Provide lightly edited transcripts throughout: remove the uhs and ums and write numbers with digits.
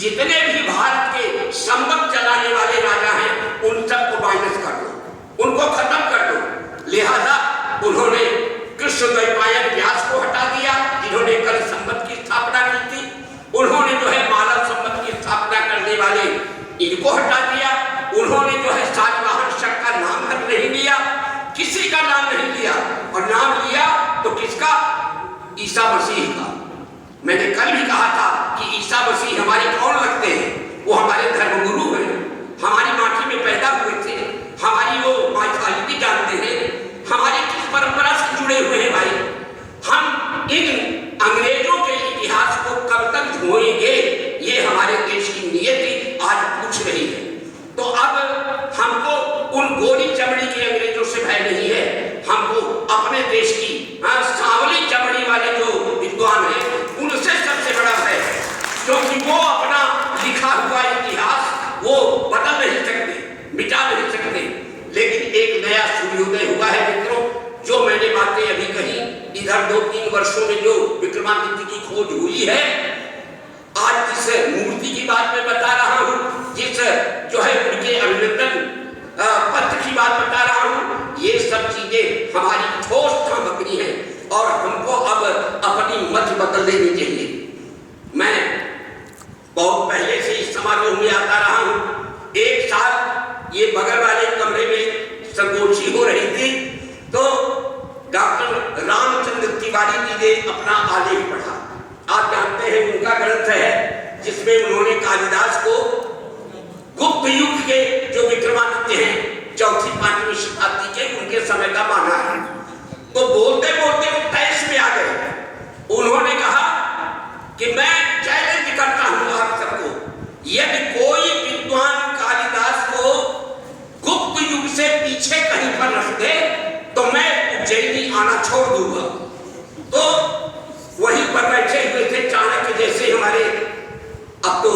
जितने भी भारत के संबंध चलाने वाले राजा हैं उन सबको माइनस कर दो, उनको खत्म कर दो। लिहाजा उन्होंने कृष्णद्वैपायन व्यास को हटा दिया, जिन्होंने कल संबंध की स्थापना की थी। उन्होंने जो है मानव संबंध की स्थापना करने वाले इनको हटा दिया। उन्होंने जो है सातवाहन शक का नाम तक नहीं लिया, किसी का नाम नहीं लिया, और नाम लिया तो किसका? ईसा मसीह का। मैंने कल भी कहा था कि ईसा मसीह हमारे कौन लगते हैं? वो हमारे धर्मगुरु हैं, हमारी माटी में पैदा हुए थे, हमारी वो माइथोलॉजी जानते हैं, हमारी किस परंपरा से जुड़े हुए हैं भाई। हम इन अंग्रेजों के इतिहास को कब तक धोएंगे, ये हमारे देश की नियति आज पूछ रही है। तो अब हमको उन गोरी चमड़ी के अंग्रेजों से भय नहीं है, हमको अपने देश की सांवली चमड़ी वाले जो विद्वान हैं उनसे सबसे बड़ा भय है, क्योंकि वो अपना लिखा हुआ इतिहास वो बदल नहीं सकते, मिटा नहीं सकते। लेकिन एक नया सूर्योदय हुआ है मित्रों। जो मैंने बातें अभी कही, इधर 2-3 वर्षों में जो विक्रमादित्य की खोज हुई है, आज जिस मूर्ति की बात मैं बता रहा हूँ, जिस जो है उनके अभिनंदन पत्र की बात बता रहा हूँ, ये सब चीजें हमारी ठोस सामग्री है और हमको अब अपनी मत बदल लेनी चाहिए। मैं बहुत पहले से इस समारोह में आता रहा हूँ। एक साल ये बगल वाले कमरे में संगोष्ठी हो रही थी, तो डॉक्टर रामचंद्र तिवारी जी ने अपना आलेख पढ़ा। आप जानते हैं उनका ग्रंथ है जिसमें उन्होंने कालिदास को गुप्त युग के जो विक्रमादित्य हैं 4वीं-5वीं शताब्दी के उनके समय का माना है। तो बोलते बोलते वो तैश में आ गए। उन्होंने कहा कि मैं चैलेंज करता हूं आप सबको, यदि कोई विद्वान कालिदास को गुप्त युग से पीछे कहीं पर रख दे तो मैं उज्जैनी आना छोड़ दूंगा। तो वहीं पर बैठे हुए थे चाणक्य जैसे हमारे, अब तो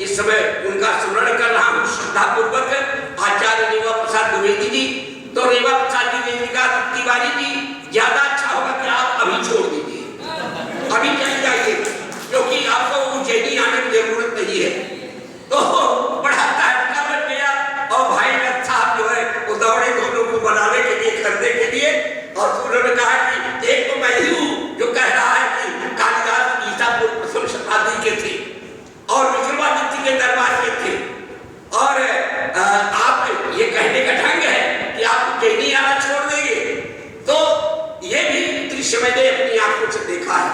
इस समय उनका स्मरण कर रहा हूं श्रद्धापूर्वक, आचार्य रेवा प्रसाद द्विवेदी जी। तो रेवा प्रसाद द्विवेदी का तिवारी जी ज्यादा अच्छा होगा कि आप अभी छोड़ दीजिए, अभी चले जाइए, क्योंकि आपको उज्जैनी आने की जरूरत नहीं है। तो बड़ा तहलका बन गया और भाई रथ साहब जो है वो दौड़े दोनों को बनाने के लिए, करने के लिए, और उन्होंने कहा कि एक तो मैं ही हूं जो कह रहा है कि कालिदास ईसा पूर्व 1वीं शताब्दी के थे और विक्रमादित्य के दरबार के थे, और आप ये कहने का ढंग है कि आप उज्जैनी आना छोड़ देंगे। तो ये भी दृश्य मैंने अपनी आंखों से देखा है।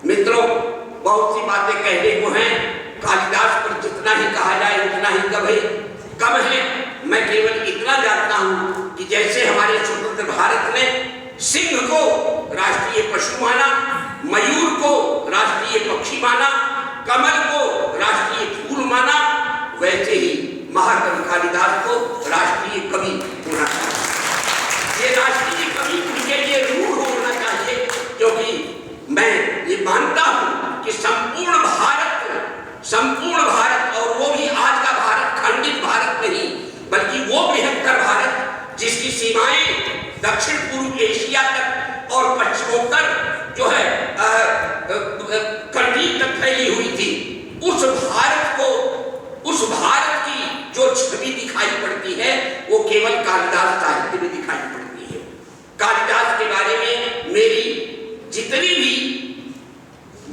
मित्रों, बहुत सी बातें कहने को हैं, कालिदास पर जितना ही कहा जाए उतना ही कम है। मैं केवल इतना जानता हूं कि जैसे हमारे स्वतंत्र भारत ने सिंह को राष्ट्रीय पशु माना, मयूर को राष्ट्रीय पक्षी माना, कमल को राष्ट्रीय फूल माना, वैसे ही महाकवि कालिदास को राष्ट्रीय कवि होना चाहिए। ये राष्ट्रीय कवि उनके लिए रूढ़ होना चाहिए, क्योंकि मैं ये मानता हूं कि संपूर्ण भारत, और वो भी आज का भारत खंडित भारत नहीं, बल्कि वो बृहत्तर भारत जिसकी सीमाएं दक्षिण पूर्व एशिया तक और पश्चिमोत्तर जो है कंट्री तक फैली हुई थी, उस भारत की जो छवि दिखाई पड़ती है वो केवल कालिदास साहित्य में दिखाई पड़ती है। कालिदास के बारे में मेरी जितनी भी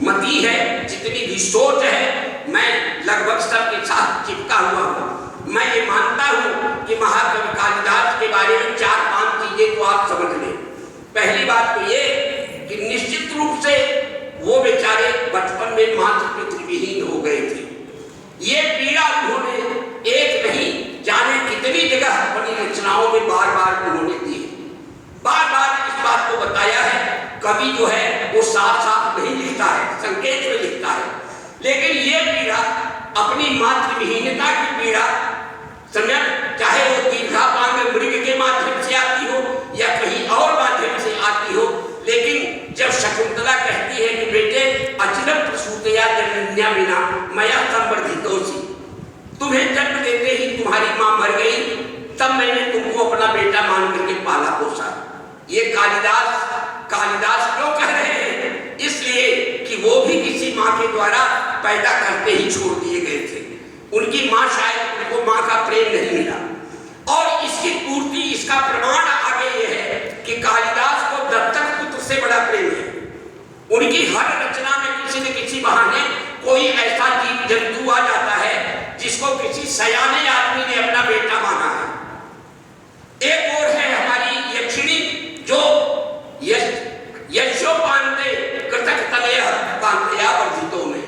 मति है, जितनी भी सोच है, मैं लगभग सबके साथ चिपका हुआ हूं। मैं ये मानता हूं कि महाकवि कालिदास के बारे में 4-5 चीजें तो आप समझ लें। पहली बात तो ये कि निश्चित रूप से वो बेचारे बचपन में मातृ पितृविहीन हो गए थे। ये पीड़ा उन्होंने एक नहीं जाने कितनी जगह अपनी रचनाओं में बार बार उन्होंने दी है। बार बार इस बात को बताया है। कवि जो है वो साफ साफ नहीं लिखता है, संकेत में लिखता है, लेकिन ये पीड़ा अपनी मातृविहीनता की पीड़ा समझ, चाहे वो दीर्घापांग मृग के माध्यम से आती हो या कहीं और माध्यम से आती हो, लेकिन जब शकुंतला कहती है कि बेटे अचिरम प्रसूतया जनन्या बिना मया संवर्धितोसी, तुम्हें जन्म देते ही तुम्हारी मां मर गई, तब मैंने तुमको अपना बेटा मान करके पाला पोसा। ये कालिदास क्यों कह रहे हैं? इसलिए कि वो भी किसी मां के द्वारा पैदा करते ही छोड़ दिए गए थे। उनकी माँ शायद उनको माँ का प्रेम नहीं मिला। और इसकी पूर्ति, इसका प्रमाण आगे ये है कि कालिदास को दत्तक पुत्र से बड़ा प्रेम है। उनकी हर रचना में किसी न किसी बहाने कोई ऐसा जीव जंतु आ जाता है जिसको किसी सयाने आदमी ने अपना बेटा माना है। एक और है हमारी यक्षिणी जो यशोपान्ते कृतक तनया पान्त्या वर्जितों में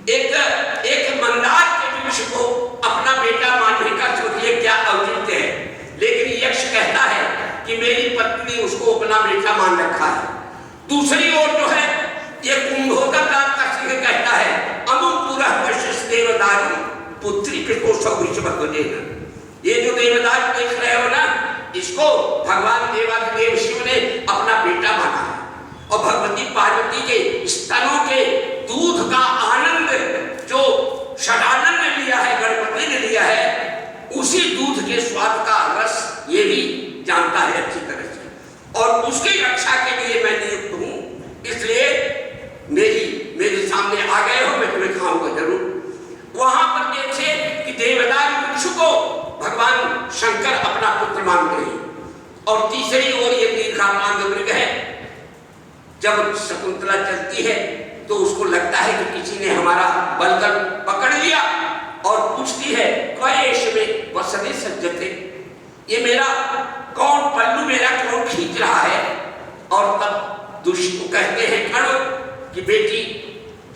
एक मंदार के वृक्ष को अपना बेटा मानने का सोचिए क्या औचित्य है। लेकिन यक्ष कहता है कि मेरी पत्नी ने उसको अपना बेटा मान रखा है। दूसरी ओर जो है ये कुंभोदक नाम का सिंह कहता है अमुक पुरः वशिष्ठ देवदारू पुत्री कृतोषव वृषभध्वजेन। ये जो देवदारू देख रहे हो ना, इसको भगवान देवादिदेव शिव ने अपना बेटा माना है। और भगवती पार्वती के स्तनों के दूध का आनंद जो षडानंद ने लिया है, गणपति ने लिया है, उसी दूध के स्वाद का रस ये भी जानता है अच्छी तरह से। और उसकी रक्षा के लिए मैं नियुक्त हूं, इसलिए मेरे सामने आ गए हो, मैं तुम्हें खाऊंगा जरूर। वहां पर देखे कि देवदारू वृक्ष को भगवान शंकर अपना पुत्र मानते हैं। और तीसरी ओर ये दीर्घाकांड मृग है। जब शकुंतला चलती है तो उसको लगता है कि किसी ने हमारा बलगल पकड़ लिया और पूछती है क्वेश में वसने सज्जते, ये मेरा कौन पल्लू मेरा कौन खींच रहा है। और तब दुष्ट कहते हैं कर्ण कि बेटी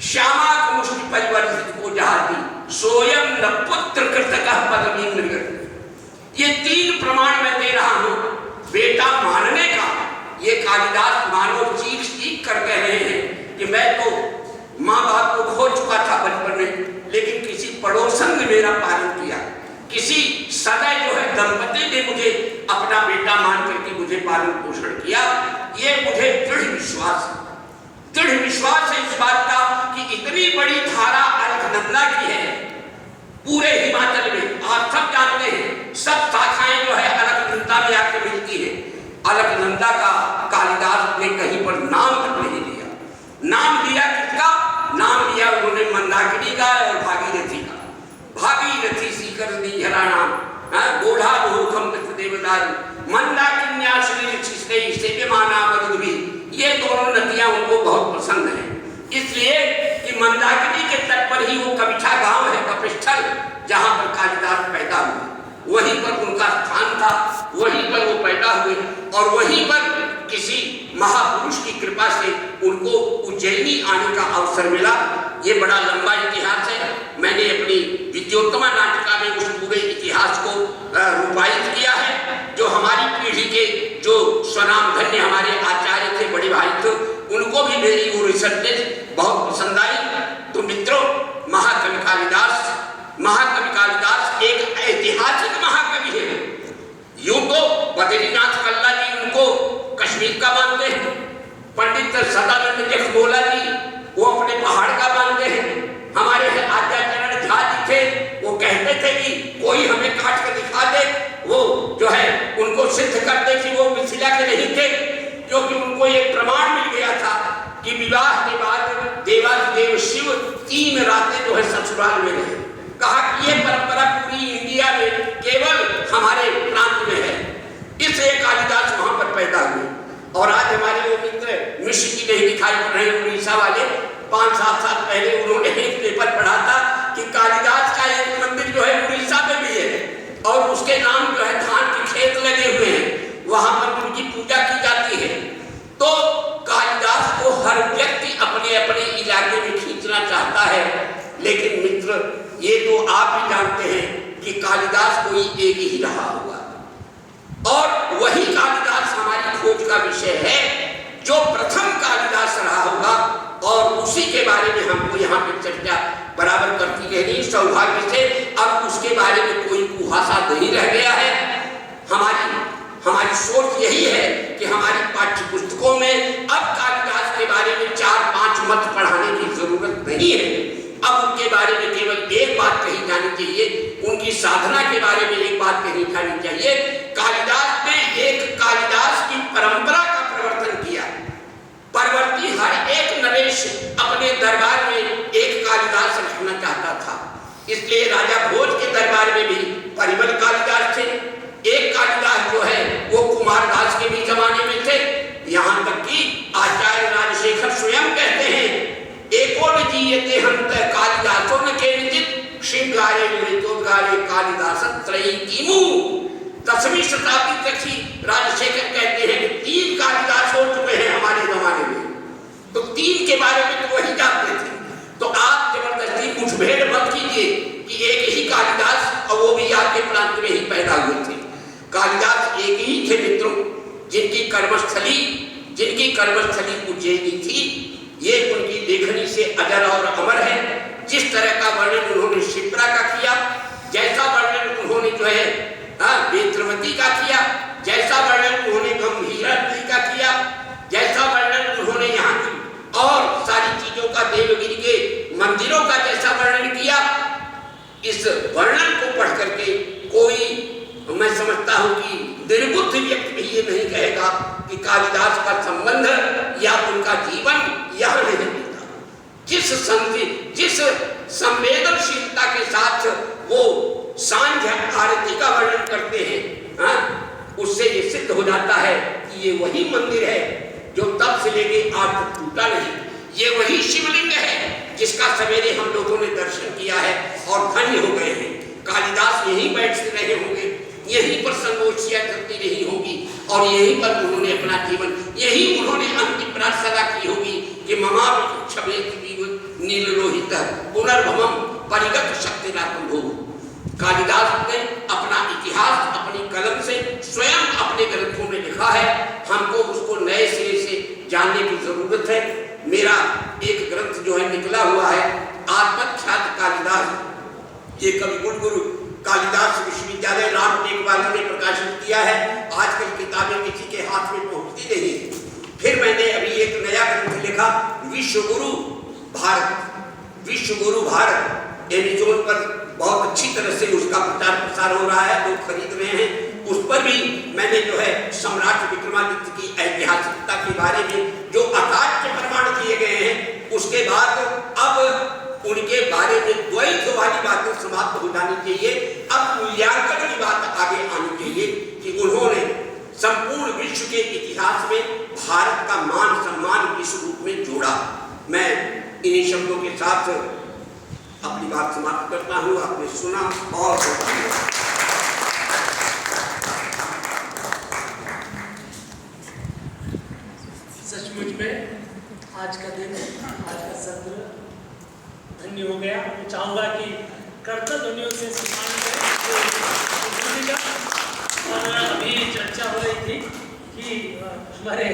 श्यामा को मुष्टि परिवर्तित को जहाती सोयम न पुत्र कृतकः पदमी मृग। ये तीन प्रमाण मैं दे रहा हूं बेटा मानने का। ये कालिदास मानो चीख चीख कर कह रहे हैं कि मैं तो माँ बाप को खो चुका था बचपन में, लेकिन किसी पड़ोसन ने मेरा पालन किया, किसी सदै जो है दंपति ने मुझे अपना बेटा मान करके मुझे पालन पोषण किया। ये मुझे दृढ़ विश्वास है इस बात का कि इतनी बड़ी धारा अलकनंदा की है पूरे हिमाचल में। आप सब जानते हैं सब शाखाएं जो है अलकनंदा में आकर मिलती है। अलकनंदा का कालिदास ने कहीं पर नाम तक नहीं लिया। नाम लिया किसका? नाम लिया उन्होंने मंदाकिनी का और भागीरथी का। भागीरथी सीकर निहरा नाम गोढ़ा बहुखम देवदारू मंदाकिन्या श्री से माना मरुदभी। ये दोनों नदियां उनको बहुत पसंद है, इसलिए कि मंदाकिनी के तट पर ही वो कविता गांव है कपिस्थल, जहां पर कालिदास पैदा हुए। वहीं पर उनका स्थान था, वहीं पर वो पैदा हुए और वहीं पर किसी महापुरुष की कृपा से उनको उज्जैनी आने का अवसर मिला। ये बड़ा लंबा इतिहास है। मैंने अपनी विद्योत्तमा नाटिका में उस पूरे इतिहास को रूपायित किया है। जो हमारी पीढ़ी के जो स्वनामधन्य हमारे आचार्य थे, बड़े भाई थे, उनको भी मेरी वो रिसर्च बहुत पसंद आई। तो मित्रों, महाकवि कालिदास एक ऐतिहासिक महाकवि है। यूं तो बद्रीनाथ कल्ला जी उनको कश्मीर का मानते हैं, पंडित सदानंद जखमोला जी वो अपने पहाड़ का मानते हैं। हमारे आचार्य झा जी थे, वो कहते थे कि कोई हमें काट कर दिखा दे, वो जो है उनको सिद्ध करते कि वो मिथिला के नहीं थे, क्योंकि उनको एक प्रमाण मिल गया था कि विवाह के बाद देवादिदेव शिव 3 रातें जो है ससुराल में रहे। कहा कि ये परंपरा पूरी इंडिया में केवल हमारे प्रांत में है, इसलिए कालिदास वहां पर पैदा हुए। और आज हमारे वो मित्र मिश्र जी नहीं दिखाई पड़ रहे उड़ीसा वाले, 5-7 साल पहले उन्होंने एक पेपर पढ़ा था कि कालिदास का एक मंदिर जो है उड़ीसा में भी है और उसके नाम जो है धान के खेत लगे हुए हैं, वहां पर उनकी पूजा की जाती है। तो कालिदास को हर व्यक्ति अपने अपने इलाके में खींचना चाहता है, लेकिन मित्र ये तो आप भी जानते हैं कि कालिदास कोई एक ही रहा होगा और वही कालिदास हमारी खोज का विषय है, जो प्रथम कालिदास रहा होगा। और उसी के बारे में हमको यहाँ पे चर्चा बराबर करती रहनी। सौभाग्य से अब उसके बारे में कोई कुहासा नहीं रह गया है। हमारी सोच यही है कि हमारी पाठ्य पुस्तकों में अब कालिदास के बारे में 4-5 मत पढ़ाने की जरूरत नहीं है। अब उनके बारे में केवल एक बात कही जानी चाहिए, उनकी साधना के बारे में एक बात कही जानी चाहिए। कालिदास ने एक कालिदास की परंपरा का प्रवर्तन किया। परवर्ती हर एक नरेश अपने दरबार में एक कालिदास रखना चाहता था। इसलिए राजा भोज के दरबार में भी परिमल कालिदास थे। एक कालिदास जो है वो कुमारदास के भी जमाने में थे। यहाँ तक कि आचार्य राजशेखर स्वयं कहते हैं, एकोन जीयते हंत कालिदासो न केनचित श्रृंगारे मृतोद्गारे कालिदास त्रयी कीमु। 10वीं शताब्दी तक ही राजशेखर कहते हैं कि 3 कालिदास हो चुके हैं हमारे जमाने में। तो 3 के बारे में तो वही जानते थे। तो आप जबरदस्ती मुठभेड़ मत कीजिए कि एक ही कालिदास और वो भी आपके प्रांत में ही पैदा हुए थे। कालिदास एक ही थे मित्रों, जिनकी कर्मस्थली उज्जैनी थी। ये उनकी लेखनी से अजर और अमर है। जिस तरह का वर्णन उन्होंने शिप्रा का किया, जैसा वर्णन उन्होंने जो है वेत्रवती का किया, जैसा वर्णन उन्होंने गंभीरा का किया, जैसा वर्णन उन्होंने यहाँ की और सारी चीजों का, देवगिरी के मंदिरों का जैसा वर्णन किया, इस वर्णन को पढ़ करके कोई, मैं समझता हूं कि निर्बुद्ध व्यक्ति भी ये नहीं कहेगा कि कालिदास का संबंध या उनका जीवन यह नहीं मिलता। जिस संवेदनशीलता के साथ वो सांझ आरती का वर्णन करते हैं, उससे ये सिद्ध हो जाता है कि ये वही मंदिर है जो तब से लेके आज तक टूटा नहीं। ये वही शिवलिंग है जिसका सवेरे हम लोगों ने दर्शन किया है और धन्य हो गए हैं। कालिदास यहीं बैठते रहे होंगे, यहीं पर संगोष्ठियां चलती रही होगी और यहीं पर उन्होंने अपना जीवन, यही उन्होंने अंतिम प्रार्थना की होगी कि ममा नील लोहित पुनर्भवम परिगत शक्तिनाथम हो। कालिदास ने अपना इतिहास अपनी कलम से स्वयं अपने ग्रंथों में लिखा है। हमको उसको नए सिरे से जानने की जरूरत है। मेरा एक ग्रंथ जो है निकला हुआ है, आत्मख्यात कालिदास, ये कवि कुलगुरु कालिदास विश्वविद्यालय राम टेकवाल ने प्रकाशित किया है। आजकल किताबें किसी के हाथ में पहुंचती नहीं। फिर मैंने अभी एक नया ग्रंथ लिखा, विश्वगुरु भारत। एमेजोन पर बहुत अच्छी तरह से उसका प्रचार प्रसार हो रहा है, लोग खरीद रहे हैं। उस पर भी मैंने जो है सम्राट विक्रमादित्य की ऐतिहासिकता के बारे में जो अकाट्य प्रमाण दिए गए हैं, उसके बाद अब उनके बारे में द्वैत वाली बातें समाप्त हो जानी चाहिए। अब मूल्यांकन की बात आगे आनी चाहिए कि उन्होंने संपूर्ण विश्व के इतिहास में भारत का मान सम्मान किस रूप में जोड़ा। मैं इन्हीं शब्दों के साथ अपनी बात समाप्त करता हूँ। आपने सुना और सचमुच में आज का दिन, आज का सत्र धन्य हो गया। मैं चाहूँगा कि कर्ता ध्वनियों से सम्मान करें। और अभी चर्चा हो रही थी कि हमारे